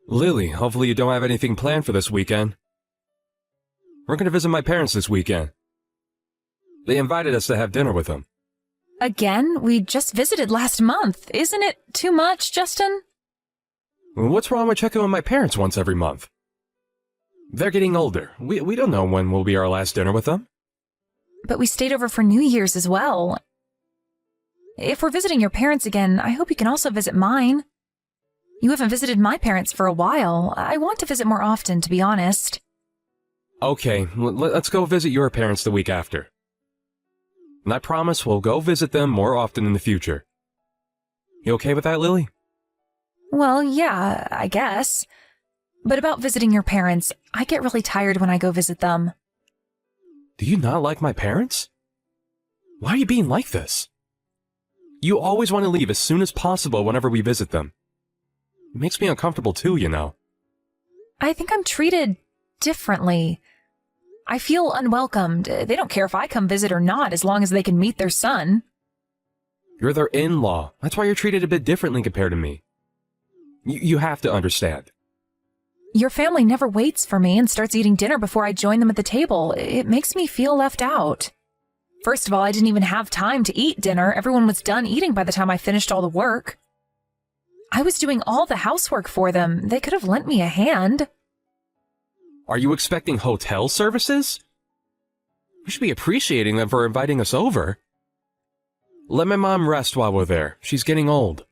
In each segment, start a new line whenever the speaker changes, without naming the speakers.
Lily, hopefully you don't have anything planned for this weekend. We're going to visit my parents this weekend. They invited us to have dinner with them.
Again? We just visited last month. Isn't it too much, Justin?
What's wrong with checking on my parents once every month? They're getting older. We don't know when will be our last dinner with them.
But we stayed over for New Year's as well. If we're visiting your parents again, I hope you can also visit mine. You haven't visited my parents for a while. I want to visit more often, to be honest.
Okay, let's go visit your parents the week after. And I promise we'll go visit them more often in the future. You okay with that, Lily?
Well, yeah, I guess. But about visiting your parents, I get really tired when I go visit them.
Do you not like my parents? Why are you being like this? You always want to leave as soon as possible whenever we visit them. It makes me uncomfortable too, you know.
I think I'm treated differently. I feel unwelcomed. They don't care if I come visit or not, as long as they can meet their son.
You're their in-law. That's why you're treated a bit differently compared to me. You have to understand.
Your family never waits for me and starts eating dinner before I join them at the table. It makes me feel left out. First of all, I didn't even have time to eat dinner. Everyone was done eating by the time I finished all the work. I was doing all the housework for them. They could have lent me a hand.
Are you expecting hotel services? We should be appreciating them for inviting us over. Let my mom rest while we're there. She's getting old.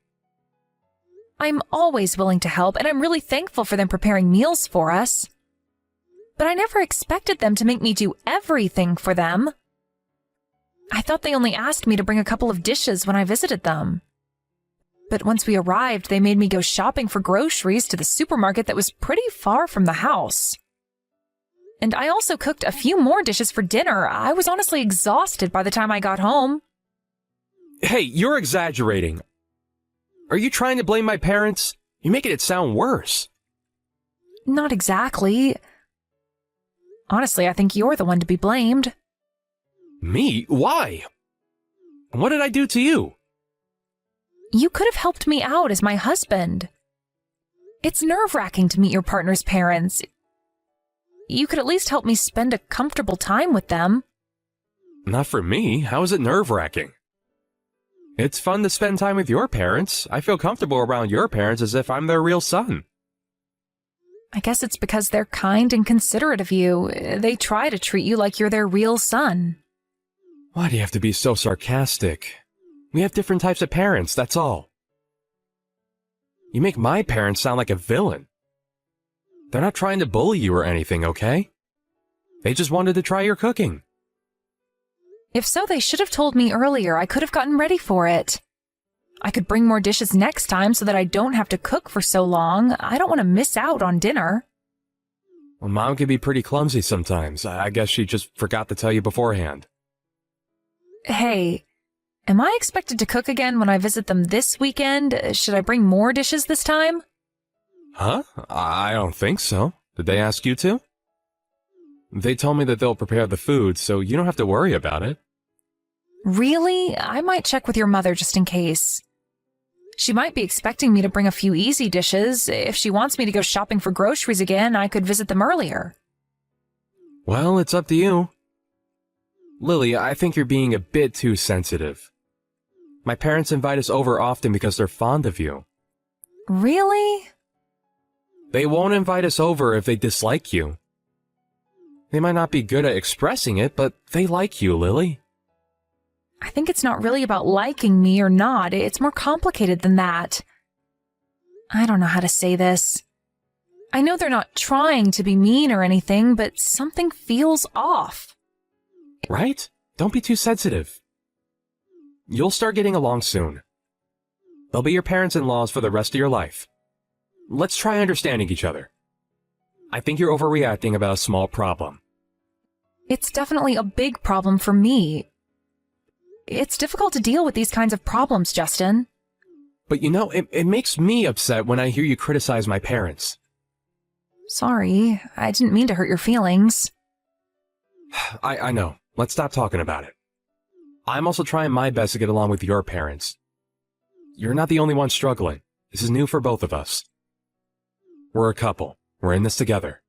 I'm always willing to help, and I'm really thankful for them preparing meals for us. But I never expected them to make me do everything for them. I thought they only asked me to bring a couple of dishes when I visited them. But once we arrived, they made me go shopping for groceries to the supermarket that was pretty far from the house. And I also cooked a few more dishes for dinner. I was honestly exhausted by the time I got home.
Hey, you're exaggerating. Are you trying to blame my parents? You're making it sound worse.
Not exactly. Honestly, I think you're the one to be blamed.
Me? Why? What did I do to you?
You could have helped me out as my husband. It's nerve-wracking to meet your partner's parents. You could at least help me spend a comfortable time with them.
Not for me. How is it nerve-wracking? It's fun to spend time with your parents. I feel comfortable around your parents as if I'm their real son.
I guess it's because they're kind and considerate of you. They try to treat you like you're their real son.
Why do you have to be so sarcastic? We have different types of parents, that's all. You make my parents sound like a villain. They're not trying to bully you or anything, okay? They just wanted to try your cooking.
If so, they should have told me earlier. I could have gotten ready for it. I could bring more dishes next time so that I don't have to cook for so long. I don't want to miss out on dinner.
Well, Mom can be pretty clumsy sometimes. I guess she just forgot to tell you beforehand.
Hey, am I expected to cook again when I visit them this weekend? Should I bring more dishes this time?
Huh? I don't think so. Did they ask you to? They told me that they'll prepare the food, so you don't have to worry about it.
Really? I might check with your mother just in case. She might be expecting me to bring a few easy dishes. If she wants me to go shopping for groceries again, I could visit them earlier.
Well, it's up to you. Lily, I think you're being a bit too sensitive. My parents invite us over often because they're fond of you.
Really?
They won't invite us over if they dislike you. They might not be good at expressing it, but they like you, Lily.
I think it's not really about liking me or not. It's more complicated than that. I don't know how to say this. I know they're not trying to be mean or anything, but something feels off.
Right? Don't be too sensitive. You'll start getting along soon. They'll be your parents-in-laws for the rest of your life. Let's try understanding each other. I think you're overreacting about a small problem.
It's definitely a big problem for me. It's difficult to deal with these kinds of problems, Justin.
But you know, it makes me upset when I hear you criticize my parents.
Sorry, I didn't mean to hurt your feelings.
I know. Let's stop talking about it. I'm also trying my best to get along with your parents. You're not the only one struggling. This is new for both of us. We're a couple. We're in this together.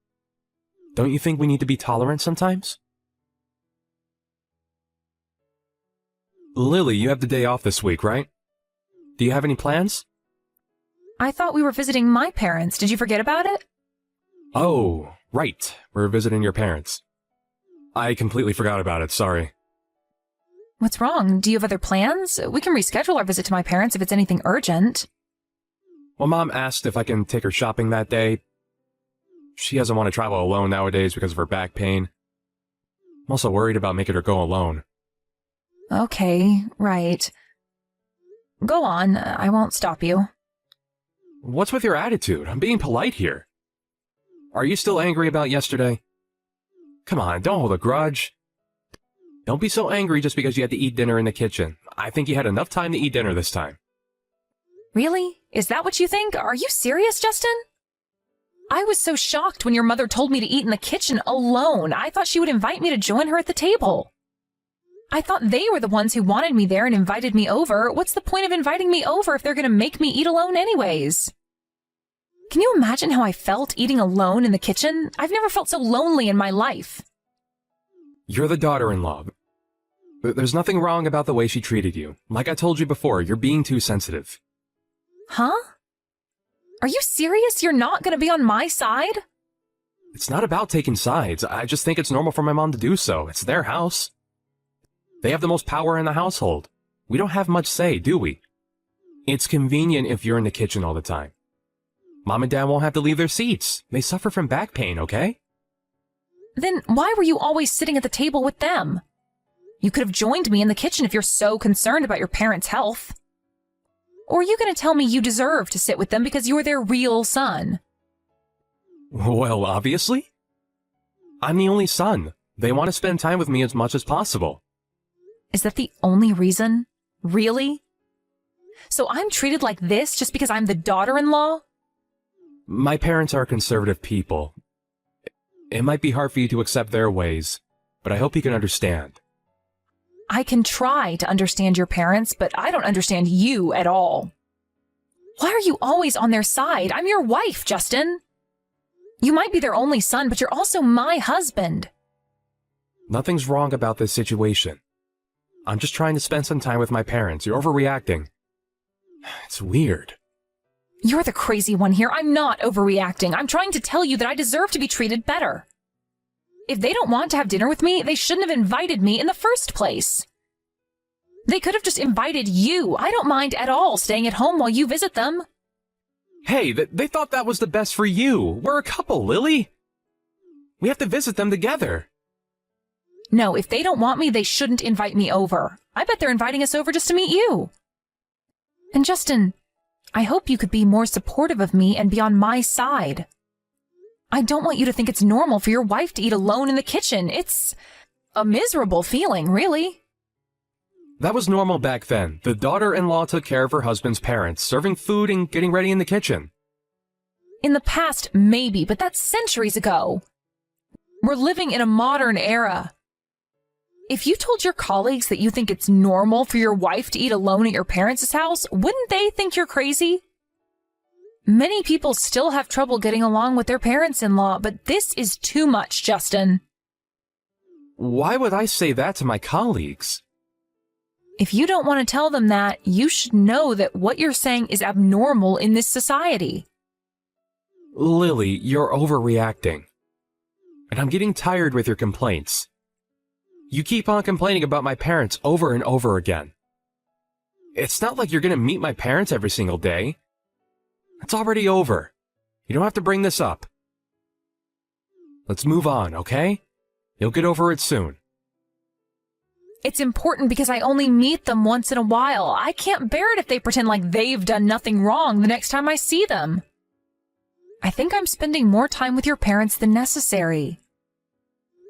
Don't you think we need to be tolerant sometimes? Lily, you have the day off this week, right? Do you have any plans?
I thought we were visiting my parents. Did you forget about it?
Oh, right. We're visiting your parents. I completely forgot about it, sorry.
What's wrong? Do you have other plans? We can reschedule our visit to my parents if it's anything urgent.
Well, Mom asked if I can take her shopping that day. She doesn't want to travel alone nowadays because of her back pain. I'm also worried about making her go alone.
Okay, right. Go on, I won't stop you.
What's with your attitude? I'm being polite here. Are you still angry about yesterday? Come on, don't hold a grudge. Don't be so angry just because you had to eat dinner in the kitchen. I think you had enough time to eat dinner this time.
Really? Is that what you think? Are you serious, Justin? I was so shocked when your mother told me to eat in the kitchen alone. I thought she would invite me to join her at the table. I thought they were the ones who wanted me there and invited me over. What's the point of inviting me over if they're going to make me eat alone anyways? Can you imagine how I felt eating alone in the kitchen? I've never felt so lonely in my life.
You're the daughter-in-law. There's nothing wrong about the way she treated you. Like I told you before, you're being too sensitive.
Huh? Are you serious? You're not going to be on my side?
It's not about taking sides. I just think it's normal for my mom to do so. It's their house. They have the most power in the household. We don't have much say, do we? It's convenient if you're in the kitchen all the time. Mom and Dad won't have to leave their seats. They suffer from back pain, okay?
Then why were you always sitting at the table with them? You could have joined me in the kitchen if you're so concerned about your parents' health. Or are you going to tell me you deserve to sit with them because you're their real son?
Well, obviously. I'm the only son. They want to spend time with me as much as possible.
Is that the only reason? Really? So I'm treated like this just because I'm the daughter-in-law?
My parents are conservative people. It might be hard for you to accept their ways, but I hope you can understand.
I can try to understand your parents, but I don't understand you at all. Why are you always on their side? I'm your wife, Justin. You might be their only son, but you're also my husband.
Nothing's wrong about this situation. I'm just trying to spend some time with my parents. You're overreacting. It's weird.
You're the crazy one here. I'm not overreacting. I'm trying to tell you that I deserve to be treated better. If they don't want to have dinner with me, they shouldn't have invited me in the first place. They could have just invited you. I don't mind at all staying at home while you visit them.
Hey, they thought that was the best for you. We're a couple, Lily. We have to visit them together.
No, if they don't want me, they shouldn't invite me over. I bet they're inviting us over just to meet you. And Justin, I hope you could be more supportive of me and be on my side. I don't want you to think it's normal for your wife to eat alone in the kitchen. It's a miserable feeling, really.
That was normal back then. The daughter-in-law took care of her husband's parents, serving food and getting ready in the kitchen.
In the past, maybe, but that's centuries ago. We're living in a modern era. If you told your colleagues that you think it's normal for your wife to eat alone at your parents' house, wouldn't they think you're crazy? Many people still have trouble getting along with their parents-in-law, but this is too much, Justin.
Why would I say that to my colleagues?
If you don't want to tell them that, you should know that what you're saying is abnormal in this society.
Lily, you're overreacting. And I'm getting tired with your complaints. You keep on complaining about my parents over and over again. It's not like you're going to meet my parents every single day. It's already over. You don't have to bring this up. Let's move on, okay? You'll get over it soon.
It's important because I only meet them once in a while. I can't bear it if they pretend like they've done nothing wrong the next time I see them. I think I'm spending more time with your parents than necessary.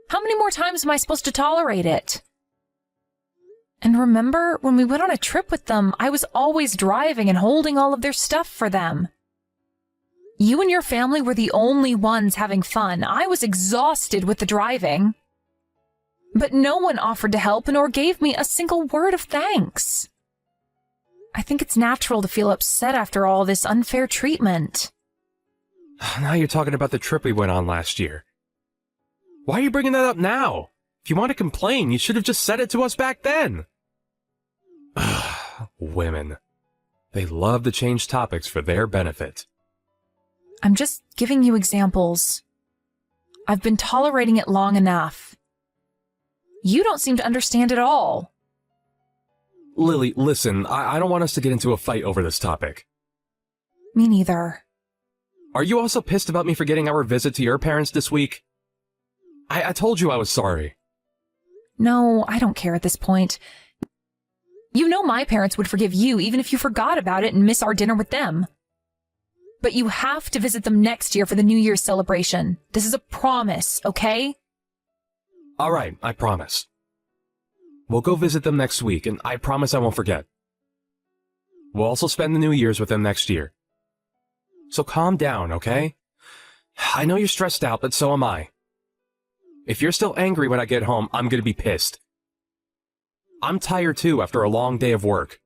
How many more times am I supposed to tolerate it? And remember, when we went on a trip with them, I was always driving and holding all of their stuff for them. You and your family were the only ones having fun. I was exhausted with the driving. But no one offered to help nor gave me a single word of thanks. I think it's natural to feel upset after all this unfair treatment.
Now you're talking about the trip we went on last year. Why are you bringing that up now? If you want to complain, you should have just said it to us back then. Women. They love to change topics for their benefit.
I'm just giving you examples. I've been tolerating it long enough. You don't seem to understand at all.
Lily, listen, I don't want us to get into a fight over this topic.
Me neither.
Are you also pissed about me forgetting our visit to your parents this week? I told you I was sorry.
No, I don't care at this point. You know my parents would forgive you even if you forgot about it and miss our dinner with them. But you have to visit them next year for the New Year's celebration. This is a promise, okay?
All right, I promise. We'll go visit them next week, and I promise I won't forget. We'll also spend the New Year's with them next year. So calm down, okay? I know you're stressed out, but so am I. If you're still angry when I get home, I'm gonna be pissed. I'm tired too after a long day of work.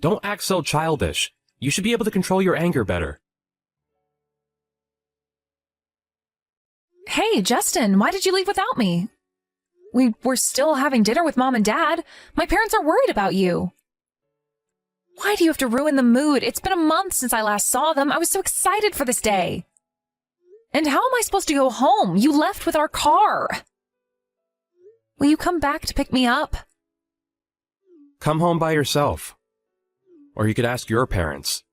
Don't act so childish. You should be able to control your anger better.
Hey, Justin, why did you leave without me? We were still having dinner with Mom and Dad. My parents are worried about you. Why do you have to ruin the mood? It's been a month since I last saw them. I was so excited for this day. And how am I supposed to go home? You left with our car. Will you come back to pick me up?
Come home by yourself. Or you could ask your parents.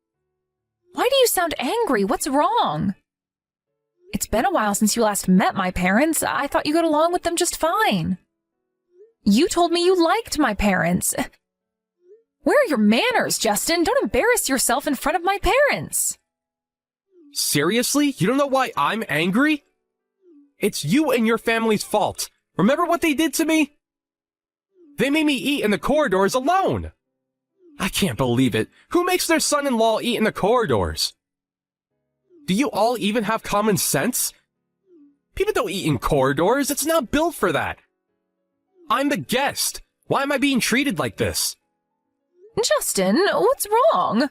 Why do you sound angry? What's wrong? It's been a while since you last met my parents. I thought you got along with them just fine. You told me you liked my parents. Where are your manners, Justin? Don't embarrass yourself in front of my parents.
Seriously? You don't know why I'm angry? It's you and your family's fault. Remember what they did to me? They made me eat in the corridors alone. I can't believe it. Who makes their son-in-law eat in the corridors? Do you all even have common sense? People don't eat in corridors. It's not built for that. I'm the guest. Why am I being treated like this?
Justin, what's wrong?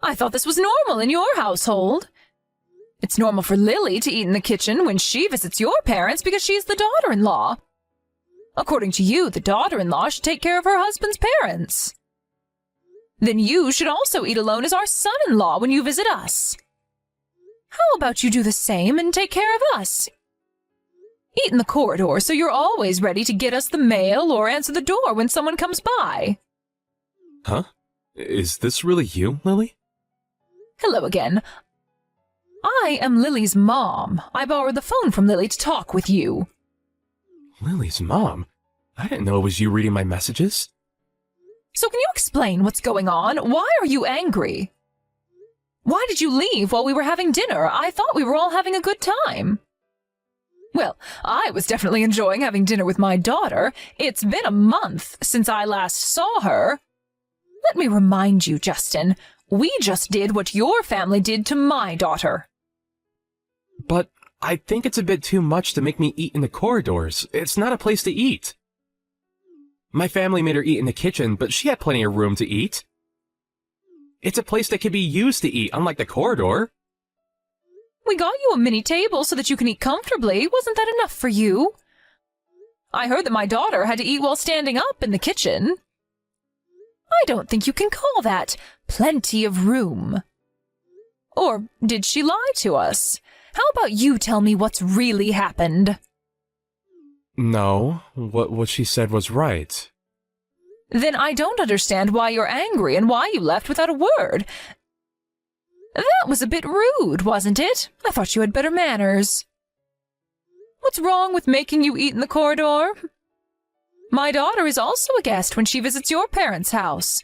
I thought this was normal in your household. It's normal for Lily to eat in the kitchen when she visits your parents because she's the daughter-in-law. According to you, the daughter-in-law should take care of her husband's parents. Then you should also eat alone as our son-in-law when you visit us. How about you do the same and take care of us? Eat in the corridor so you're always ready to get us the mail or answer the door when someone comes by.
Huh? Is this really you, Lily?
Hello again. I am Lily's mom. I borrowed the phone from Lily to talk with you.
Lily's mom? I didn't know it was you reading my messages.
So can you explain what's going on? Why are you angry? Why did you leave while we were having dinner? I thought we were all having a good time. Well, I was definitely enjoying having dinner with my daughter. It's been a month since I last saw her. Let me remind you, Justin, we just did what your family did to my daughter.
But I think it's a bit too much to make me eat in the corridors. It's not a place to eat. My family made her eat in the kitchen, but she had plenty of room to eat. It's a place that can be used to eat, unlike the corridor.
We got you a mini table so that you can eat comfortably. Wasn't that enough for you? I heard that my daughter had to eat while standing up in the kitchen. I don't think you can call that plenty of room. Or did she lie to us? How about you tell me what's really happened?
No, what she said was right.
Then I don't understand why you're angry and why you left without a word. That was a bit rude, wasn't it? I thought you had better manners. What's wrong with making you eat in the corridor? My daughter is also a guest when she visits your parents' house.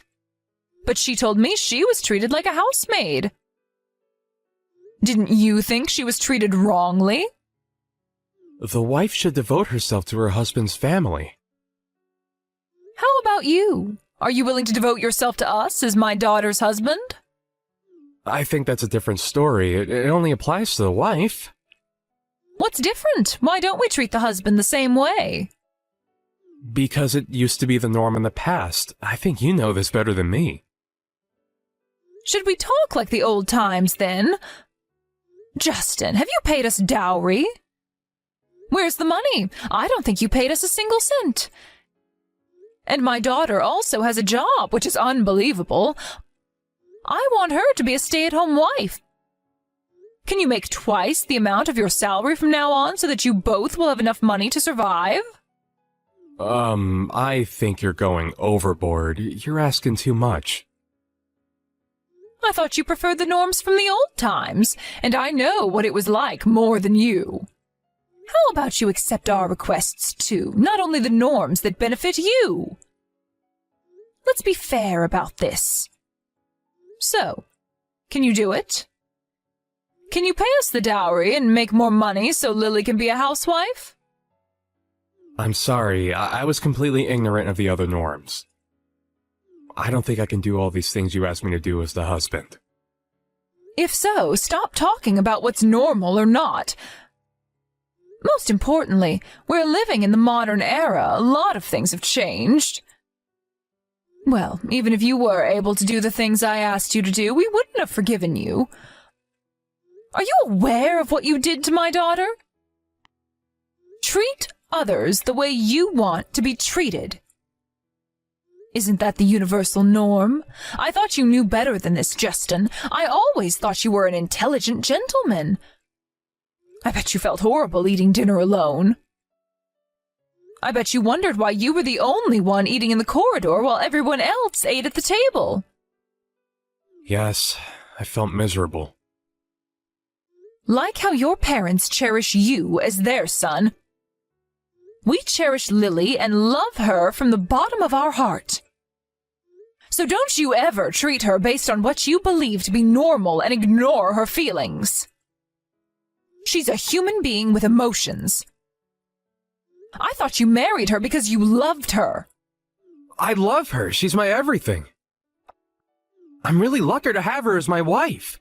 But she told me she was treated like a housemaid. Didn't you think she was treated wrongly?
The wife should devote herself to her husband's family.
How about you? Are you willing to devote yourself to us as my daughter's husband?
I think that's a different story. It only applies to the wife.
What's different? Why don't we treat the husband the same way?
Because it used to be the norm in the past. I think you know this better than me.
Should we talk like the old times, then? Justin, have you paid us dowry? Where's the money? I don't think you paid us a single cent. And my daughter also has a job, which is unbelievable. I want her to be a stay-at-home wife. Can you make twice the amount of your salary from now on so that you both will have enough money to survive?
I think you're going overboard. You're asking too much.
I thought you preferred the norms from the old times, and I know what it was like more than you. How about you accept our requests too, not only the norms that benefit you? Let's be fair about this. So, can you do it? Can you pay us the dowry and make more money so Lily can be a housewife?
I'm sorry, I was completely ignorant of the other norms. I don't think I can do all these things you asked me to do as the husband.
If so, stop talking about what's normal or not. Most importantly, we're living in the modern era. A lot of things have changed. Well, even if you were able to do the things I asked you to do, we wouldn't have forgiven you. Are you aware of what you did to my daughter? Treat others the way you want to be treated. Isn't that the universal norm? I thought you knew better than this, Justin. I always thought you were an intelligent gentleman. I bet you felt horrible eating dinner alone. I bet you wondered why you were the only one eating in the corridor while everyone else ate at the table.
Yes, I felt miserable.
Like how your parents cherish you as their son, we cherish Lily and love her from the bottom of our heart. So don't you ever treat her based on what you believe to be normal and ignore her feelings. She's a human being with emotions. I thought you married her because you loved her.
I love her. She's my everything. I'm really lucky to have her as my wife.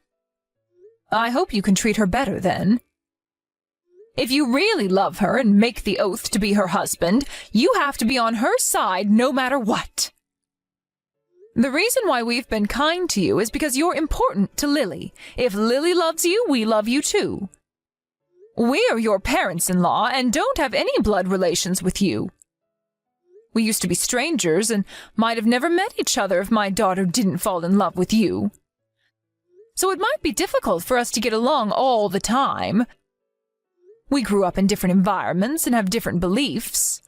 I hope you can treat her better then. If you really love her and make the oath to be her husband, you have to be on her side no matter what. The reason why we've been kind to you is because you're important to Lily. If Lily loves you, we love you too. We're your parents-in-law and don't have any blood relations with you. We used to be strangers and might have never met each other if my daughter didn't fall in love with you. So it might be difficult for us to get along all the time. We grew up in different environments and have different beliefs.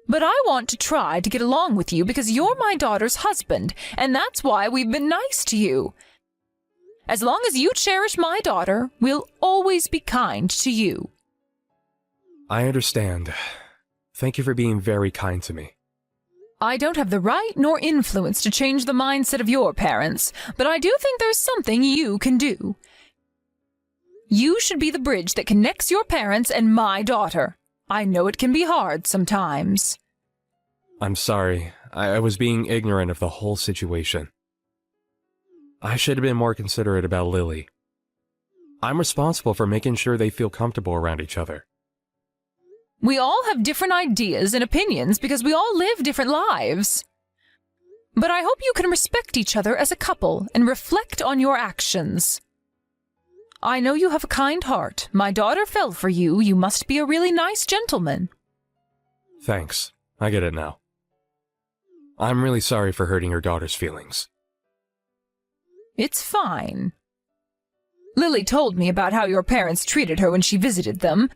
But I want to try to get along with you because you're my daughter's husband, and that's why we've been nice to you. As long as you cherish my daughter, we'll always be kind to you.
I understand. Thank you for being very kind to me.
I don't have the right nor influence to change the mindset of your parents, but I do think there's something you can do. You should be the bridge that connects your parents and my daughter. I know it can be hard sometimes.
I'm sorry. I was being ignorant of the whole situation. I should have been more considerate about Lily. I'm responsible for making sure they feel comfortable around each other.
We all have different ideas and opinions because we all live different lives. But I hope you can respect each other as a couple and reflect on your actions. I know you have a kind heart. My daughter fell for you. You must be a really nice gentleman.
Thanks. I get it now. I'm really sorry for hurting your daughter's feelings.
It's fine. Lily told me about how your parents treated her when she visited them,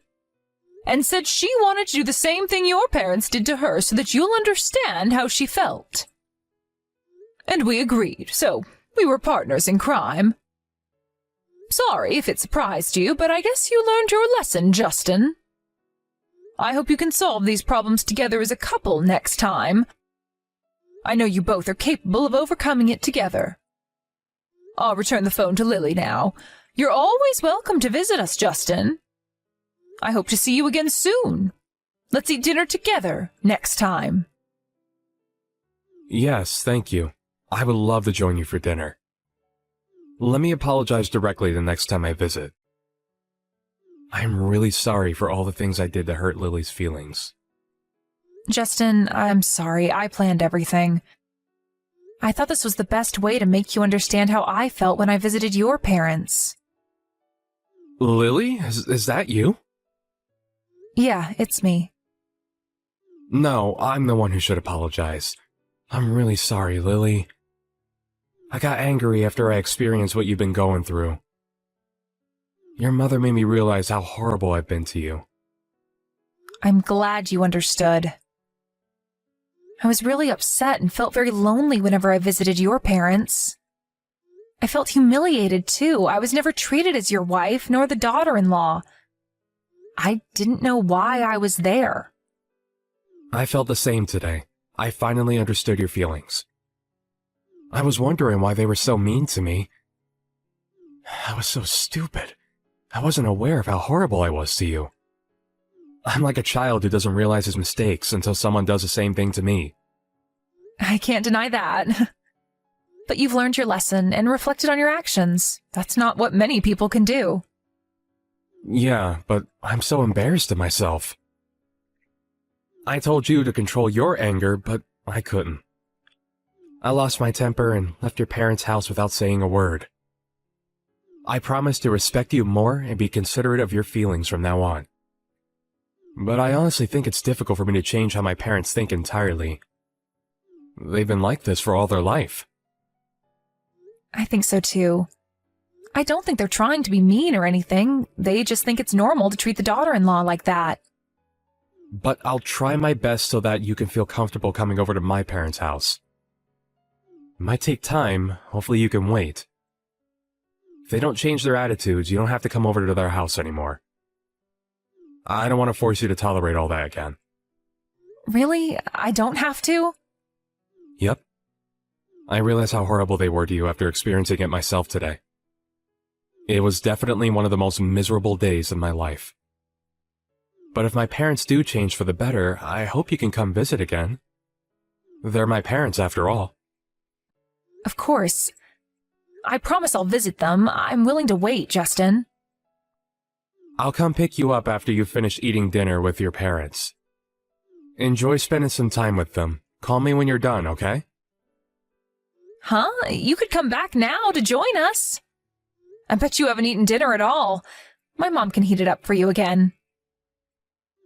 and said she wanted to do the same thing your parents did to her so that you'll understand how she felt. And we agreed, so we were partners in crime. Sorry if it surprised you, but I guess you learned your lesson, Justin. I hope you can solve these problems together as a couple next time. I know you both are capable of overcoming it together. I'll return the phone to Lily now. You're always welcome to visit us, Justin. I hope to see you again soon. Let's eat dinner together next time.
Yes, thank you. I would love to join you for dinner. Let me apologize directly the next time I visit. I'm really sorry for all the things I did to hurt Lily's feelings.
Justin, I'm sorry. I planned everything. I thought this was the best way to make you understand how I felt when I visited your parents.
Lily? Is that you?
Yeah, it's me.
No, I'm the one who should apologize. I'm really sorry, Lily. I got angry after I experienced what you've been going through. Your mother made me realize how horrible I've been to you.
I'm glad you understood. I was really upset and felt very lonely whenever I visited your parents. I felt humiliated, too. I was never treated as your wife, nor the daughter-in-law. I didn't know why I was there.
I felt the same today. I finally understood your feelings. I was wondering why they were so mean to me. I was so stupid. I wasn't aware of how horrible I was to you. I'm like a child who doesn't realize his mistakes until someone does the same thing to me.
I can't deny that. But you've learned your lesson and reflected on your actions. That's not what many people can do.
Yeah, but I'm so embarrassed of myself. I told you to control your anger, but I couldn't. I lost my temper and left your parents' house without saying a word. I promise to respect you more and be considerate of your feelings from now on. But I honestly think it's difficult for me to change how my parents think entirely. They've been like this for all their life.
I think so too. I don't think they're trying to be mean or anything. They just think it's normal to treat the daughter-in-law like that.
But I'll try my best so that you can feel comfortable coming over to my parents' house. It might take time. Hopefully you can wait. If they don't change their attitudes, you don't have to come over to their house anymore. I don't want to force you to tolerate all that again.
Really? I don't have to?
Yep. I realize how horrible they were to you after experiencing it myself today. It was definitely one of the most miserable days in my life. But if my parents do change for the better, I hope you can come visit again. They're my parents after all.
Of course. I promise I'll visit them. I'm willing to wait, Justin.
I'll come pick you up after you finish eating dinner with your parents. Enjoy spending some time with them. Call me when you're done, okay?
Huh? You could come back now to join us. I bet you haven't eaten dinner at all. My mom can heat it up for you again.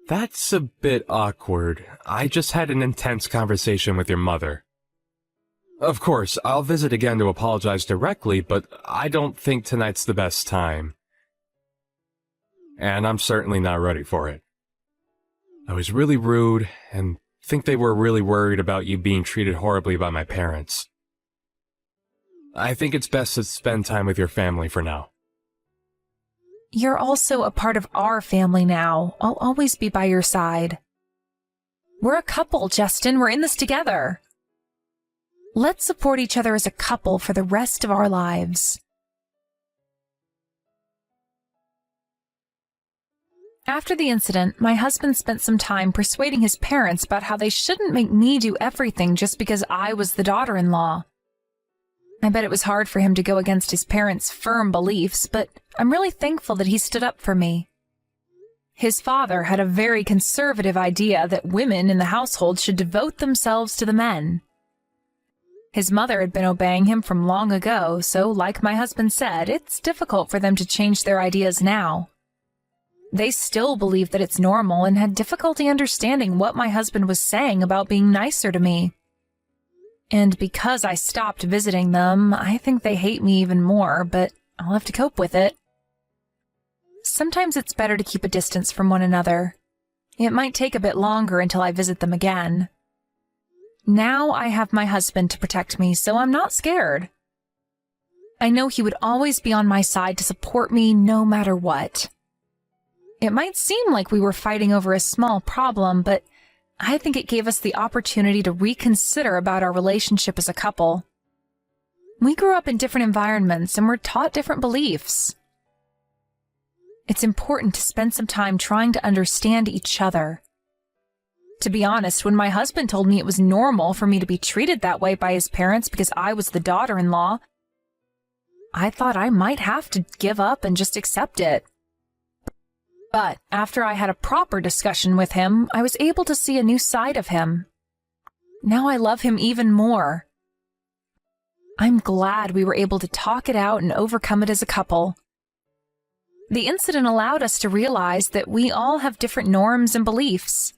That's a bit awkward. I just had an intense conversation with your mother. Of course, I'll visit again to apologize directly, but I don't think tonight's the best time. And I'm certainly not ready for it. I was really rude, and think they were really worried about you being treated horribly by my parents. I think it's best to spend time with your family for now.
You're also a part of our family now. I'll always be by your side. We're a couple, Justin. We're in this together. Let's support each other as a couple for the rest of our lives. After the incident, my husband spent some time persuading his parents about how they shouldn't make me do everything just because I was the daughter-in-law. I bet it was hard for him to go against his parents' firm beliefs, but I'm really thankful that he stood up for me. His father had a very conservative idea that women in the household should devote themselves to the men. His mother had been obeying him from long ago, so like my husband said, it's difficult for them to change their ideas now. They still believe that it's normal and had difficulty understanding what my husband was saying about being nicer to me. And because I stopped visiting them, I think they hate me even more, but I'll have to cope with it. Sometimes it's better to keep a distance from one another. It might take a bit longer until I visit them again. Now I have my husband to protect me, so I'm not scared. I know he would always be on my side to support me no matter what. It might seem like we were fighting over a small problem, but I think it gave us the opportunity to reconsider about our relationship as a couple. We grew up in different environments and were taught different beliefs. It's important to spend some time trying to understand each other. To be honest, when my husband told me it was normal for me to be treated that way by his parents because I was the daughter-in-law, I thought I might have to give up and just accept it. But after I had a proper discussion with him, I was able to see a new side of him. Now I love him even more. I'm glad we were able to talk it out and overcome it as a couple. The incident allowed us to realize that we all have different norms and beliefs.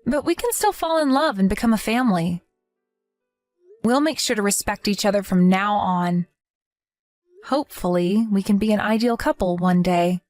But we can still fall in love and become a family. We'll make sure to respect each other from now on. Hopefully, we can be an ideal couple one day.